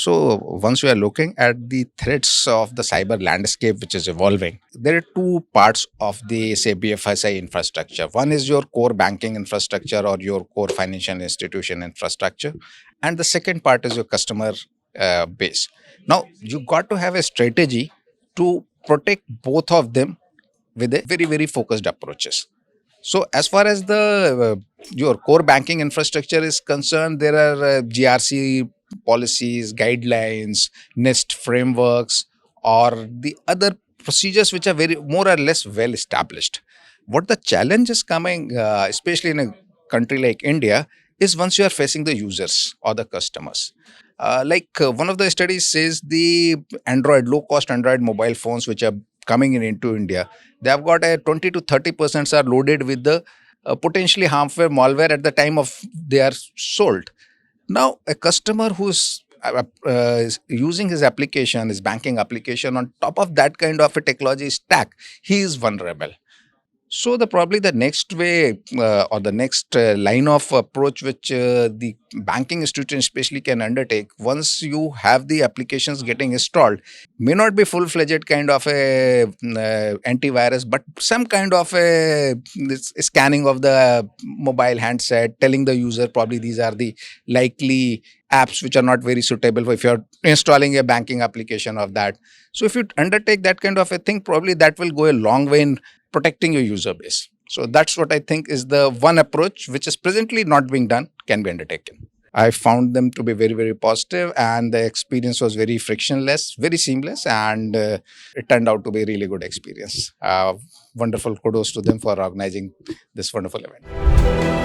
So once we are looking at the threats of the cyber landscape, which is evolving, there are two parts of the say BFSI infrastructure. One is your core banking infrastructure or your core financial institution infrastructure, and the second part is your customer base. Now you got to have a strategy to protect both of them with a very focused approaches. So as far as the your core banking infrastructure is concerned, there are GRC policies, guidelines, NIST frameworks, or the other procedures which are very more or less well established. What the challenge is coming, especially in a country like India, is once you are facing the users or the customers. One of the studies says the Android, low cost Android mobile phones which are coming into India, they have got a 20 to 30% are loaded with the potentially harmful malware at the time of they are sold. Now a customer who's is using his application, his banking application on top of that kind of a technology stack, he is vulnerable. So the probably the next way or the next line of approach which the banking institution especially can undertake once you have the applications getting installed may not be full-fledged kind of a antivirus, but some kind of a scanning of the mobile handset, telling the user probably these are the likely apps which are not very suitable if you're installing a banking application of that. So if you undertake that kind of a thing, probably that will go a long way in protecting your user base. So that's what I think is the one approach which is presently not being done, can be undertaken. I found them to be very positive, and the experience was very frictionless, very seamless, and it turned out to be a really good experience. Wonderful kudos to them for organizing this wonderful event.